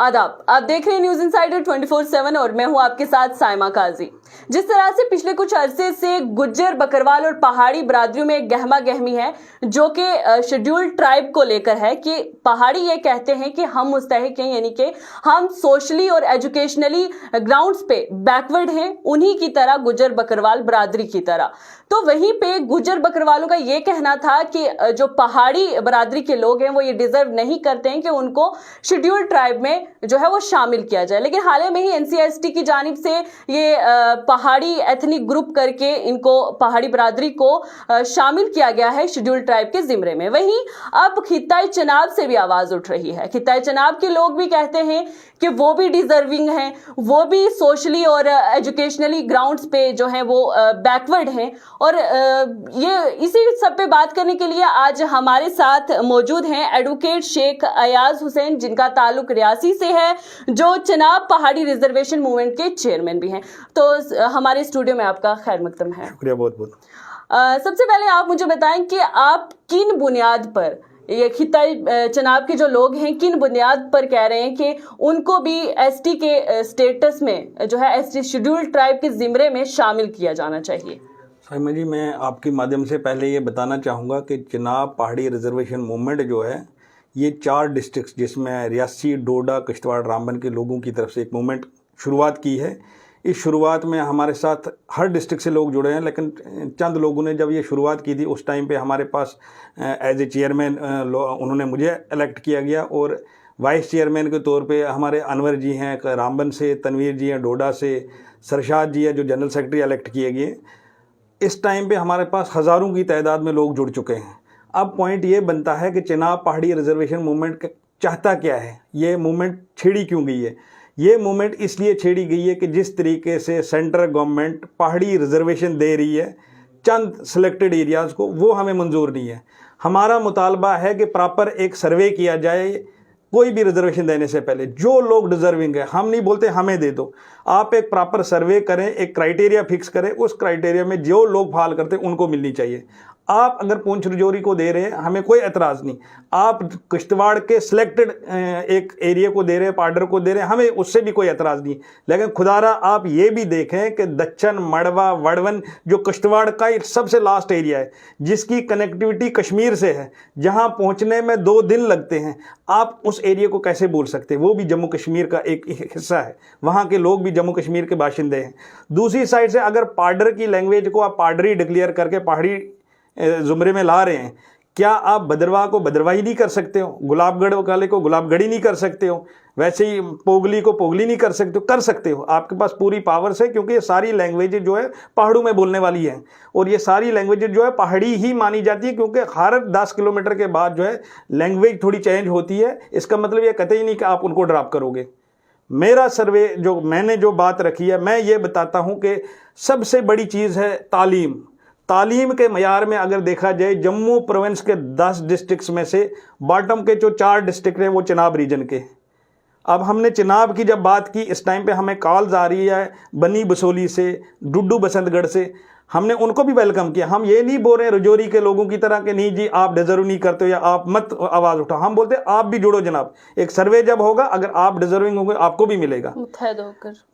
आदाब, आप देख रहे हैं न्यूज इंसाइडर 24/7 और मैं हूं आपके साथ साइमा काजी। जिस तरह से पिछले कुछ अरसे से गुज्जर, बकरवाल और पहाड़ी बरादरियों में गहमा गहमी है जो कि शेड्यूल्ड ट्राइब को लेकर है कि पहाड़ी ये कहते हैं कि हम मुस्तहिक हैं, यानी कि हम सोशली और एजुकेशनली ग्राउंड्स पे बैकवर्ड हैं, उन्हीं की तरह गुज्जर बकरवाल बरादरी की तरह। तो वहीं पे गुज्जर बकरवालों का ये कहना था कि जो पहाड़ी बरादरी के लोग हैं वो ये डिजर्व नहीं करते हैं कि उनको शेड्यूल्ड ट्राइब में जो है वो शामिल किया जाए। लेकिन हाल ही में ही एनसीएसटी की जानिब से ये पहाड़ी एथनिक ग्रुप करके इनको पहाड़ी बरादरी को शामिल किया गया है शेड्यूल्ड ट्राइब के जिम्मे में। वहीं अब खित्ताई चनाब से भी आवाज उठ रही है। खित्ताई चनाब के लोग भी कहते हैं कि वो भी डिजर्विंग हैं, वो भी सोशली और एजुकेशनली ग्राउंड्स पे जो है वो बैकवर्ड हैं। और ये इसी सब पे बात करने के लिए आज हमारे साथ मौजूद हैं एडवोकेट शेख अयाज हुसैन, जिनका ताल्लुक रियासी से है, जो चनाब पहाड़ी रिजर्वेशन मूवमेंट के चेयरमैन भी हैं। तो हमारे स्टूडियो में आपका खैर मकदम है। शुक्रिया बहुत बहुत। सबसे पहले आप मुझे बताएं कि आप किन बुनियाद पर, ये खित्ताई चनाब के जो लोग हैं, किन बुनियाद पर कह रहे हैं कि उनको भी एसटी के स्टेटस में जो है एसटी शेड्यूल्ड ट्राइब के जिम्मे में शामिल किया जाना चाहिए? साइमा जी, मैं आपके माध्यम से पहले ये बताना चाहूँगा कि चनाब पहाड़ी रिजर्वेशन मूवमेंट जो है ये 4 डिस्ट्रिक्ट जिसमें रियासी, डोडा, किश्तवाड़, रामबन के लोगों की तरफ से एक मूवमेंट शुरुआत की है। इस शुरुआत में हमारे साथ हर डिस्ट्रिक्ट से लोग जुड़े हैं, लेकिन चंद लोगों ने जब ये शुरुआत की थी उस टाइम पे हमारे पास एज ए चेयरमैन उन्होंने मुझे इलेक्ट किया गया और वाइस चेयरमैन के तौर पे हमारे अनवर जी हैं रामबन से, तनवीर जी हैं डोडा से, सरशाद जी हैं जो जनरल सेक्रेटरी इलेक्ट किए गए। इस टाइम पे हमारे पास हज़ारों की तादाद में लोग जुड़ चुके हैं। अब पॉइंट ये बनता है कि चनाब पहाड़ी रिजर्वेशन मूवमेंट चाहता क्या है, ये मूवमेंट छेड़ी क्यों गई है? ये मूवमेंट इसलिए छेड़ी गई है कि जिस तरीके से सेंट्रल गवर्नमेंट पहाड़ी रिजर्वेशन दे रही है चंद सिलेक्टेड एरियाज़ को, वो हमें मंजूर नहीं है। हमारा मुतालबा है कि प्रॉपर एक सर्वे किया जाए कोई भी रिजर्वेशन देने से पहले, जो लोग डिजर्विंग है, हम नहीं बोलते हमें दे दो, आप एक प्रॉपर सर्वे करें, एक क्राइटेरिया फिक्स करें, उस क्राइटेरिया में जो लोग फाल करते हैं उनको मिलनी चाहिए। आप अगर पूंछ रजौरी को दे रहे हैं हमें कोई एतराज़ नहीं, आप किश्तवाड़ के सिलेक्टेड एक एरिया को दे रहे हैं, पार्डर को दे रहे हैं, हमें उससे भी कोई एतराज़ नहीं। लेकिन खुदारा आप ये भी देखें कि दच्चन, मड़वा, वड़वन जो किश्तवाड़ का सबसे लास्ट एरिया है जिसकी कनेक्टिविटी कश्मीर से है, जहाँ पहुँचने में 2 दिन लगते हैं, आप उस एरिया को कैसे बोल सकते हैं? वो भी जम्मू कश्मीर का एक हिस्सा है, वहाँ के लोग भी जम्मू कश्मीर के बाशिंदे हैं। दूसरी साइड से अगर पार्डर की लैंग्वेज को आप पार्डरी डिक्लेयर करके पहाड़ी जुमरे में ला रहे हैं, क्या आप भद्रवाह को भद्रवाही नहीं कर सकते हो? गुलाबगढ़ वाले को गुलाबगढ़ी नहीं कर सकते हो? वैसे ही पोगली को पोगली नहीं कर सकते हो? कर सकते हो, आपके पास पूरी पावर्स है, क्योंकि ये सारी लैंग्वेज जो है पहाड़ों में बोलने वाली हैं और ये सारी लैंग्वेज जो है पहाड़ी ही मानी जाती है, क्योंकि हर 10 किलोमीटर के बाद जो है लैंग्वेज थोड़ी चेंज होती है। इसका मतलब ये कहते ही नहीं कि आप उनको ड्रॉप करोगे। मेरा सर्वे जो मैंने जो बात रखी है, मैं ये बताता हूँ कि सबसे बड़ी चीज़ है तालीम। तालीम के मयार में अगर देखा जाए, जम्मू प्रोविंस के 10 डिस्ट्रिक्ट्स में से बॉटम के जो 4 डिस्ट्रिक्ट हैं वो चनाब रीजन के। अब हमने चनाब की जब बात की, इस टाइम पे हमें कॉल्स आ रही है बनी बसोली से, डुड्डू बसंतगढ़ से, हमने उनको भी वेलकम किया। हम ये नहीं बोल रहे रजौरी के लोगों की तरह कि नहीं जी आप डिजर्व नहीं करते हो या आप मत आवाज़ उठाओ, हम बोलते आप भी जुड़ो जनाब। एक सर्वे जब होगा, अगर आप डिजर्विंग होंगे आपको भी मिलेगा।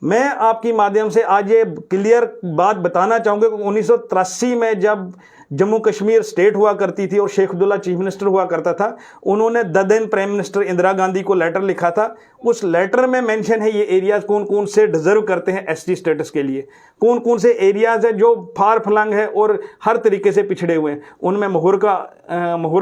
मैं आपकी माध्यम से आज ये क्लियर बात बताना चाहूँगा कि 1983 में जब जम्मू कश्मीर स्टेट हुआ करती थी और शेख अब्दुल्ला चीफ मिनिस्टर हुआ करता था, उन्होंने then prime minister Indira Gandhi को लेटर लिखा था। उस लेटर में मेंशन है ये एरियाज कौन कौन से डिजर्व करते हैं एसटी स्टेटस के लिए, कौन कौन से एरियाज है जो फार फलंग है और हर तरीके से पिछड़े हुए हैं। उनमें महूर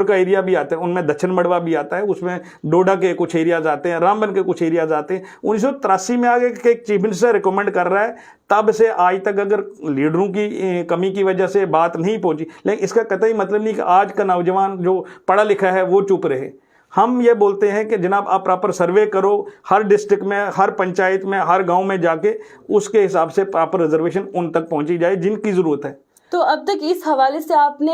का एरिया भी आता है, उनमें दक्षिण मड़वा भी आता है, उसमें डोडा के कुछ एरियाज आते हैं, रामबन के कुछ एरियाज आते हैं। 1983 में आगे के चीफ मिनिस्टर रिकमेंड कर रहा है, तब से आज तक अगर लीडरों की कमी की वजह से बात नहीं पहुंची, लेकिन इसका कतई मतलब नहीं कि आज का नौजवान जो पढ़ा लिखा है वो चुप रहे। हम ये बोलते हैं कि जनाब आप प्रॉपर सर्वे करो, हर डिस्ट्रिक्ट में, हर पंचायत में, हर गांव में जाके उसके हिसाब से प्रॉपर रिजर्वेशन उन तक पहुंची जाए जिनकी ज़रूरत है। तो अब तक इस हवाले से आपने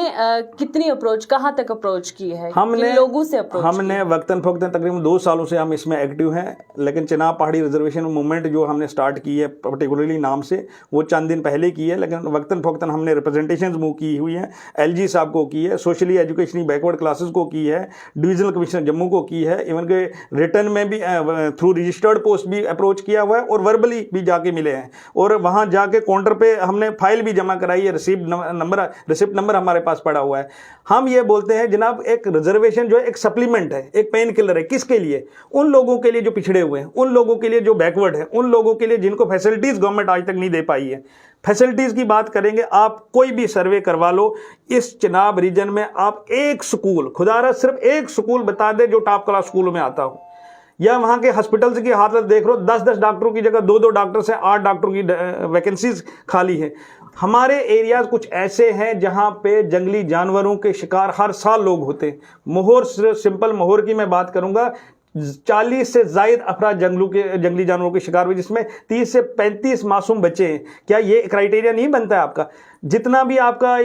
कितनी अप्रोच, कहाँ तक अप्रोच की है, किन लोगों से अप्रोच हमने वक्तन फ़वक्तन तकरीबन 2 सालों से हम इसमें एक्टिव हैं, लेकिन चिनाब पहाड़ी रिजर्वेशन मूवमेंट जो हमने स्टार्ट की है पर्टिकुलरली नाम से, वो चंद दिन पहले की है, लेकिन वक्तन फ़वक्तन हमने रिप्रेजेंटेशंस मूव की हुई हैं। LG साहब को की है, सोशली एजुकेशनली बैकवर्ड क्लासेस को की है, डिविजनल कमिश्नर जम्मू को की है, इवन के रिटर्न में भी थ्रू रजिस्टर्ड पोस्ट भी अप्रोच किया हुआ है और वर्बली भी जाके मिले हैं, और वहाँ जाके काउंटर पे हमने फाइल भी जमा कराई है, रिसिप्ट नंबर हमारे पास पड़ा हुआ है। हम ये बोलते हैं जनाब, एक रिजर्वेशन जो है एक सप्लीमेंट है, एक पेन किलर है। किसके लिए? उन लोगों के लिए जो पिछड़े हुए हैं, उन लोगों के लिए जो बैकवर्ड है, उन लोगों के लिए जिनको फैसिलिटीज गवर्नमेंट आज तक नहीं दे पाई है। फैसिलिटीज की बात करेंगे, आप कोई भी सर्वे करवा लो इस चिनाब रीजन में, आप एक स्कूल, खुदारा सिर्फ एक स्कूल बता दे जो टॉप क्लास स्कूलों में आता हो, या वहाँ के हॉस्पिटल्स की हालत देख लो, 10-10 डॉक्टरों की जगह 2-2 डॉक्टर से 8 डॉक्टरों की वैकेंसीज खाली है। हमारे एरियाज कुछ ऐसे हैं जहाँ पे जंगली जानवरों के शिकार हर साल लोग होते हैं। मोहर, सिंपल मोहर की मैं बात करूँगा, 40 से ज़ायद अफराद जंगली जानवरों के शिकार हुए, जिसमें 30 से 35 मासूम बच्चे हैं। क्या ये क्राइटेरिया नहीं बनता है आपका? जितना भी आपका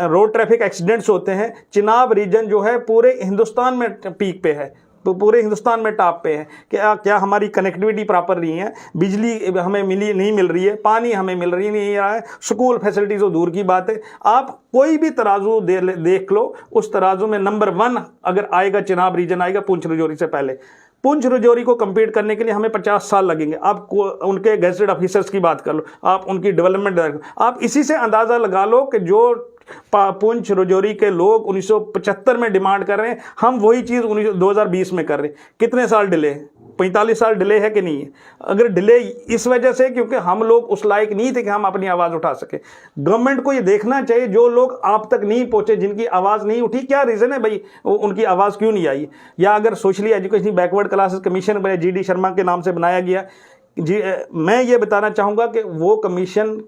रोड ट्रैफिक एक्सीडेंट्स होते हैं, चिनाब रीजन जो है पूरे हिंदुस्तान में पीक पे है, तो पूरे हिंदुस्तान में टॉप पे है। क्या हमारी कनेक्टिविटी प्रॉपर नहीं है, बिजली हमें नहीं मिल रही है, पानी हमें मिल रही नहीं रहा है, स्कूल फैसिलिटीज तो दूर की बात है। आप कोई भी तराजू देख लो, उस तराजू में नंबर 1 अगर आएगा, चिनाब रीजन आएगा पुंछ रजौरी से पहले। पुंछ रजौरी को कंप्लीट करने के लिए हमें 50 साल लगेंगे। आप उनके गेजेटेड ऑफिसर्स की बात कर लो, आप उनकी डेवलपमेंट, आप इसी से अंदाज़ा लगा लो कि जो पुंछ रजौरी के लोग 1975 में डिमांड कर रहे हैं, हम वही चीज़ 2020 में कर रहे हैं। कितने साल डिले है? 45 साल डिले है कि नहीं है? अगर डिले इस वजह से क्योंकि हम लोग उस लायक नहीं थे कि हम अपनी आवाज़ उठा सके। गवर्नमेंट को ये देखना चाहिए, जो लोग आप तक नहीं पहुंचे, जिनकी आवाज़ नहीं उठी, क्या रीज़न है भाई, उनकी आवाज़ क्यों नहीं आई? या अगर socially education backward classes commission GD Sharma के नाम से बनाया गया, मैं ये बताना चाहूँगा कि वो कमीशन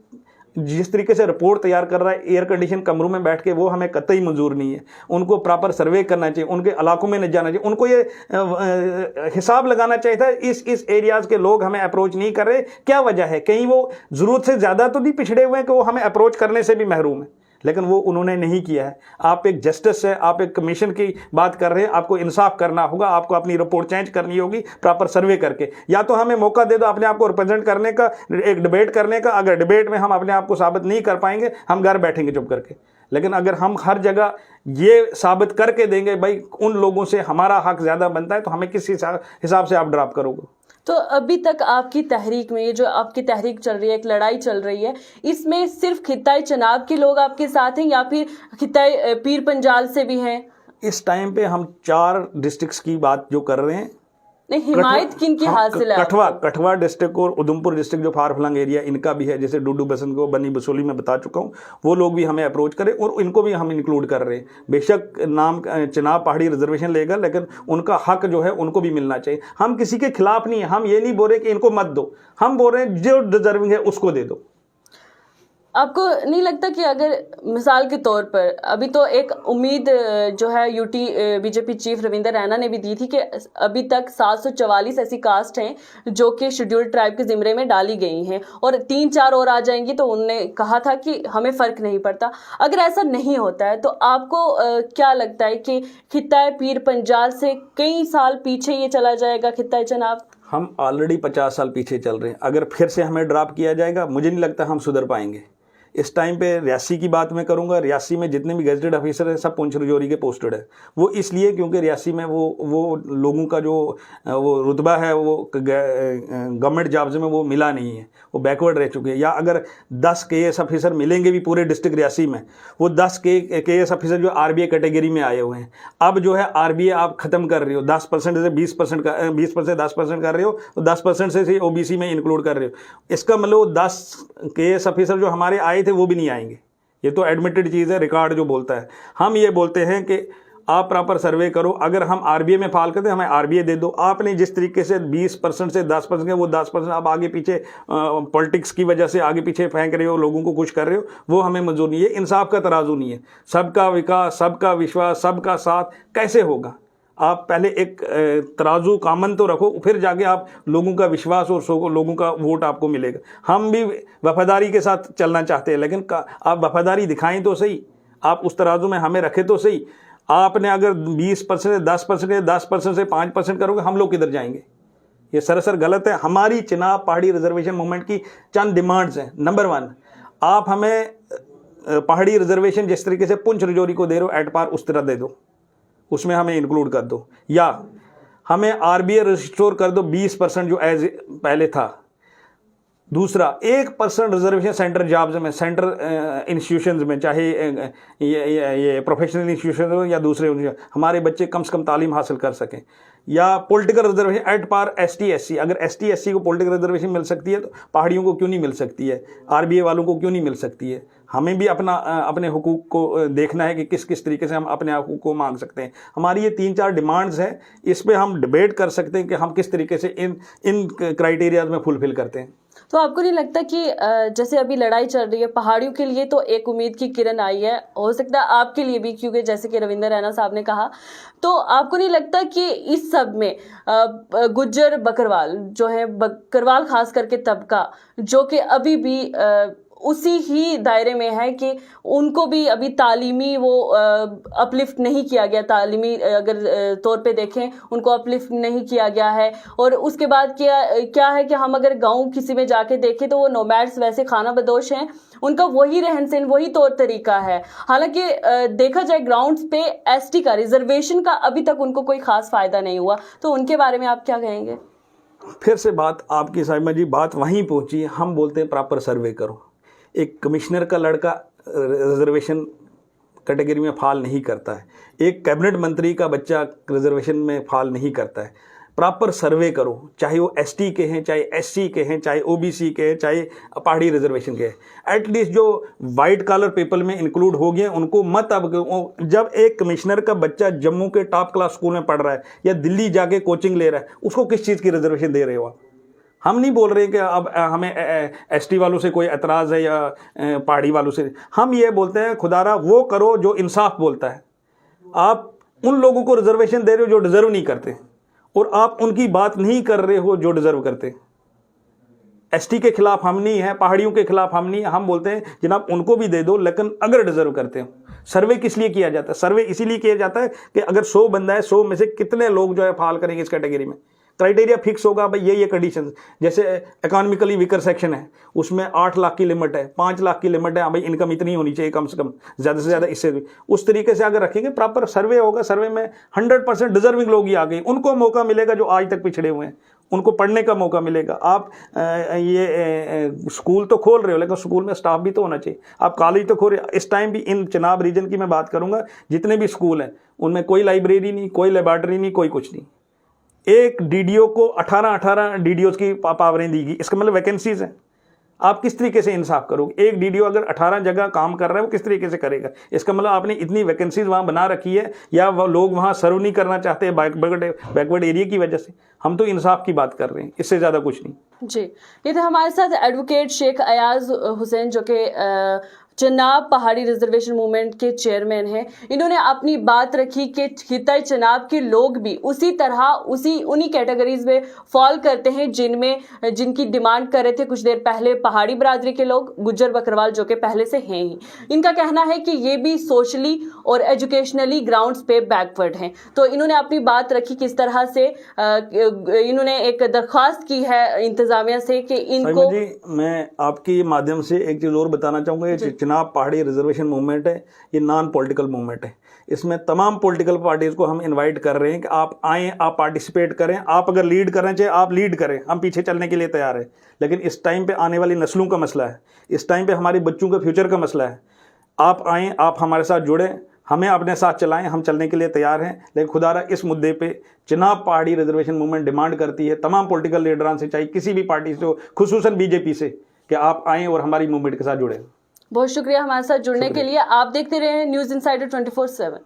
जिस तरीके से रिपोर्ट तैयार कर रहा है एयर कंडीशन कमरों में बैठ के, वो हमें कतई मंजूर नहीं है। उनको प्रॉपर सर्वे करना चाहिए, उनके इलाकों में नहीं जाना चाहिए, उनको ये हिसाब लगाना चाहिए था इस एरियाज़ के लोग हमें अप्रोच नहीं कर रहे, क्या वजह है? कहीं वो ज़रूरत से ज़्यादा तो नहीं पिछड़े हुए हैं कि वो हमें अप्रोच करने से भी महरूम है, लेकिन वो उन्होंने नहीं किया है। आप एक जस्टिस है, आप एक कमीशन की बात कर रहे हैं, आपको इंसाफ करना होगा, आपको अपनी रिपोर्ट चेंज करनी होगी प्रॉपर सर्वे करके। या तो हमें मौका दे दो अपने आप को रिप्रेजेंट करने का, एक डिबेट करने का। अगर डिबेट में हम अपने आप को साबित नहीं कर पाएंगे, हम घर बैठेंगे चुप करके। लेकिन अगर हम हर जगह ये साबित करके देंगे भाई उन लोगों से हमारा हक ज़्यादा बनता है, तो हमें किस हिसाब से आप ड्राप करोगे? तो अभी तक आपकी तहरीक में, ये जो आपकी तहरीक चल रही है, एक लड़ाई चल रही है, इसमें सिर्फ खित्ताए चिनाब के लोग आपके साथ हैं या फिर खित्ताए पीर पंजाल से भी हैं? इस टाइम पे हम 4 डिस्ट्रिक्ट्स की बात जो कर रहे हैं। नहीं, हिमायत किन की हासिल है? कठवा डिस्ट्रिक्ट और उधमपुर डिस्ट्रिक्ट जो फार फ्लंग एरिया, इनका भी है। जैसे डूडू बसंत को बनी बसोली में बता चुका हूँ, वो लोग भी हमें अप्रोच करें और इनको भी हम इंक्लूड कर रहे हैं। बेशक नाम चिनाब पहाड़ी रिजर्वेशन लेगा, लेकिन उनका हक जो है उनको भी मिलना चाहिए। हम किसी के खिलाफ नहीं है, हम ये नहीं बोल रहे कि इनको मत दो, हम बोल रहे हैं जो डिजर्विंग है उसको दे दो। आपको नहीं लगता कि अगर मिसाल के तौर पर अभी तो एक उम्मीद जो है UT BJP chief Ravinder Raina ने भी दी थी कि अभी तक 744 ऐसी कास्ट हैं जो कि शेड्यूल्ड ट्राइब के ज़िम्मे में डाली गई हैं और 3-4 और आ जाएंगी, तो उन्होंने कहा था कि हमें फ़र्क नहीं पड़ता। अगर ऐसा नहीं होता है तो आपको क्या लगता है कि खित्ताए पीर पंजाल से कई साल पीछे ये चला जाएगा खित्ताए चिनाब? हम ऑलरेडी 50 साल पीछे चल रहे हैं। अगर फिर से हमें ड्रॉप किया जाएगा, मुझे नहीं लगता हम सुधर पाएंगे। इस टाइम पे रियासी की बात मैं करूंगा। रियासी में जितने भी गेजेटेड ऑफिसर हैं सब पुंछ रजौरी के पोस्टेड है। वो इसलिए क्योंकि रियासी में वो लोगों का जो वो रुतबा है वो गवर्नमेंट जॉब्स में वो मिला नहीं है, वो बैकवर्ड रह चुके हैं। या अगर 10 KS ऑफिसर मिलेंगे भी पूरे डिस्ट्रिक्ट रियासी में, वो 10 KS ऑफिसर जो RBA कैटेगरी में आए हुए हैं। अब जो है RBA आप ख़त्म कर रहे हो, 10% से 20% का 20% 10% कर रहे हो, तो 10% से OBC में इंक्लूड कर रहे हो। इसका मतलब 10 KS ऑफिसर जो हमारे आए थे वो भी नहीं आएंगे। ये तो एडमिटेड चीज़ है, रिकॉर्ड जो बोलता है। हम ये बोलते हैं कि आप प्रॉपर सर्वे करो। अगर हम RBA में फाल करते हैं, हमें RBA दे दो। आपने जिस तरीके से 20% से 10% वो 10% आप आगे पीछे पॉलिटिक्स की वजह से आगे पीछे फेंक रहे हो, लोगों को खुश कर रहे हो, वो हमें मंजूर नहीं है। इंसाफ का तराजू नहीं है। सबका विकास, सबका विश्वास, सबका साथ कैसे होगा? आप पहले एक तराजू कामन तो रखो, फिर जाके आप लोगों का विश्वास और लोगों का वोट आपको मिलेगा। हम भी वफादारी के साथ चलना चाहते हैं, लेकिन आप वफादारी दिखाएं तो सही, आप उस तराजू में हमें रखें तो सही। आपने अगर 20% 10% से 5% करोगे, हम लोग किधर जाएंगे? ये सरासर गलत है। हमारी चिनाब पहाड़ी रिजर्वेशन मूवमेंट की चंद डिमांड्स हैं। नंबर 1, आप हमें पहाड़ी रिजर्वेशन जिस तरीके से पुंछ रजौरी को दे रहे हो एट पार, उस तरह दे दो, उसमें हमें इंक्लूड कर दो, या हमें आरबीए रिस्टोर कर दो 20% जो एज पहले था। दूसरा, 1% रिजर्वेशन सेंटर जॉब्स में, सेंटर इंस्टीट्यूशंस में, चाहे ये प्रोफेशनल इंस्टीट्यूशन हो या दूसरे, हमारे बच्चे कम से कम तालीम हासिल कर सकें। या political reservation at par ST SC, अगर एसटी एससी को पॉलिटिकल रिजर्वेशन मिल सकती है तो पहाड़ियों को क्यों नहीं मिल सकती है? आरबीए वालों को क्यों नहीं मिल सकती है? हमें भी अपने हुकूक को देखना है कि किस किस तरीके से हम अपने हुकूक को मांग सकते हैं। हमारी ये 3-4 डिमांड्स हैं, इस पे हम डिबेट कर सकते हैं कि हम किस तरीके से इन क्राइटेरियाज में फुलफिल करते हैं। तो आपको नहीं लगता कि जैसे अभी लड़ाई चल रही है पहाड़ियों के लिए, तो एक उम्मीद की किरण आई है, हो सकता है आपके लिए भी, क्योंकि जैसे कि रविंदर रैना साहब ने कहा, तो आपको नहीं लगता कि इस सब में गुज्जर बकरवाल जो है, बकरवाल खास करके तबका जो कि अभी भी उसी ही दायरे में है कि उनको भी अभी तालीमी वो अपलिफ्ट नहीं किया गया, तालीमी अगर तौर पे देखें उनको अपलिफ्ट नहीं किया गया है। और उसके बाद क्या है कि हम अगर गांव किसी में जाके देखें तो वो नोमैड्स वैसे खाना बदोश हैं, उनका वही रहन सहन, वही तौर तरीका है। हालांकि देखा जाए ग्राउंड्स पे एसटी का, रिजर्वेशन का अभी तक उनको कोई खास फायदा नहीं हुआ, तो उनके बारे में आप क्या कहेंगे? फिर से बात आपकी साइमा जी, बात वहीं पहुंची। हम बोलते हैं प्रॉपर सर्वे करो। एक कमिश्नर का लड़का रिजर्वेशन कैटेगरी में फाल नहीं करता है, एक कैबिनेट मंत्री का बच्चा रिजर्वेशन में फाल नहीं करता है। प्रॉपर सर्वे करो, चाहे वो एसटी के हैं, चाहे एससी के हैं, चाहे ओबीसी के हैं, चाहे पहाड़ी रिजर्वेशन के हैं। एटलीस्ट जो वाइट कॉलर पीपल में इंक्लूड हो गए उनको मत। अब जब एक कमिश्नर का बच्चा जम्मू के टॉप क्लास स्कूल में पढ़ रहा है या दिल्ली जाके कोचिंग ले रहा है, उसको किस चीज़ की रिजर्वेशन दे रहे हो आप? हम नहीं बोल रहे कि अब हमें एसटी वालों से कोई एतराज़ है या पहाड़ी वालों से। हम ये बोलते हैं खुदारा वो करो जो इंसाफ बोलता है। आप उन लोगों को रिजर्वेशन दे रहे हो जो डिज़र्व नहीं करते, और आप उनकी बात नहीं कर रहे हो जो डिज़र्व करते। एसटी के खिलाफ हम नहीं हैं, पहाड़ियों के खिलाफ हम नहीं हैं। हम बोलते हैं जनाब उनको भी दे दो, लेकिन अगर डिज़र्व करते हो। सर्वे किस लिए किया जाता है? सर्वे इसीलिए किया जाता है कि अगर 100 बंदा है, 100 में से कितने लोग जो है फाल करेंगे इस कैटेगरी में। क्राइटेरिया फिक्स होगा भाई, ये कंडीशन। जैसे इकोनॉमिकली वीकर सेक्शन है, उसमें 8 लाख की लिमिट है, 5 लाख की लिमिट है, हाँ भाई इनकम इतनी होनी चाहिए कम से कम, ज़्यादा से ज़्यादा इससे भी। उस तरीके से अगर रखेंगे, प्रॉपर सर्वे होगा, सर्वे में 100% डिजर्विंग लोग ही आ गए, उनको मौका मिलेगा जो आज तक पिछड़े हुए हैं, उनको पढ़ने का मौका मिलेगा। आप ये स्कूल तो खोल रहे हो, लेकिन स्कूल में स्टाफ भी तो होना चाहिए। आप कॉलेज तो खोल रहे हो। इस टाइम भी इन चिनाब रीजन की मैं बात करूँगा, जितने भी स्कूल हैं उनमें कोई लाइब्रेरी नहीं, कोई लेबॉर्टरी नहीं, कोई कुछ नहीं। एक डीडीओ को 18 डीडीओज की पावरें दी गई, इसका मतलब वैकेंसीज हैं। आप किस तरीके से इंसाफ करोगे? एक डीडीओ अगर 18 जगह काम कर रहा है, वो किस तरीके से करेगा? इसका मतलब आपने इतनी वैकेंसीज वहाँ बना रखी है, या वो लोग वहाँ सर्व नहीं करना चाहते बैकवर्ड एरिया की वजह से। हम तो इंसाफ की बात कर रहे हैं, इससे ज़्यादा कुछ नहीं। जी, ये थे हमारे साथ एडवोकेट शेख अयाज हुसैन, जो कि चिनाब पहाड़ी रिजर्वेशन मूवमेंट के चेयरमैन हैं। इन्होंने अपनी बात रखी कि खिताए चिनाब के लोग भी उसी तरह उन्हीं कैटेगरीज में फॉल करते हैं जिनकी डिमांड कर रहे थे कुछ देर पहले पहाड़ी बरादरी के लोग, गुज्जर बकरवाल, जो कि पहले से हैं ही। इनका कहना है कि ये भी सोशली और एजुकेशनली ग्राउंड्स पे बैकवर्ड हैं। तो इन्होंने अपनी बात रखी किस तरह से इन्होंने एक दरख्वास्त की है इंतजामिया से कि इनको। जी, मैं आपके माध्यम से एक चीज़ और बताना चाहूँगा। चिनाब पहाड़ी रिजर्वेशन मूवमेंट है, ये नॉन पॉलिटिकल मूवमेंट है। इसमें तमाम पॉलिटिकल पार्टीज को हम इनवाइट कर रहे हैं कि आप आएँ, आप पार्टिसिपेट करें। आप अगर लीड करना चाहिए आप लीड करें, हम पीछे चलने के लिए तैयार हैं। लेकिन इस टाइम पे आने वाली नस्लों का मसला है, इस टाइम पे हमारे बच्चों के फ्यूचर का मसला है। आप आएँ, आप हमारे साथ जुड़ें, हमें अपने साथ चलाएं, हम चलने के लिए तैयार हैं। लेकिन खुदारा इस मुद्दे पे चिनाब पहाड़ी रिजर्वेशन मूवमेंट डिमांड करती है तमाम पॉलिटिकल लीडरान से, चाहे किसी भी पार्टी से हो, खुसूसन बीजेपी से, कि आप आएँ और हमारी मूवमेंट के साथ जुड़ें। बहुत शुक्रिया हमारे साथ जुड़ने के लिए। आप देखते रहे न्यूज़ इनसाइडर 24/7।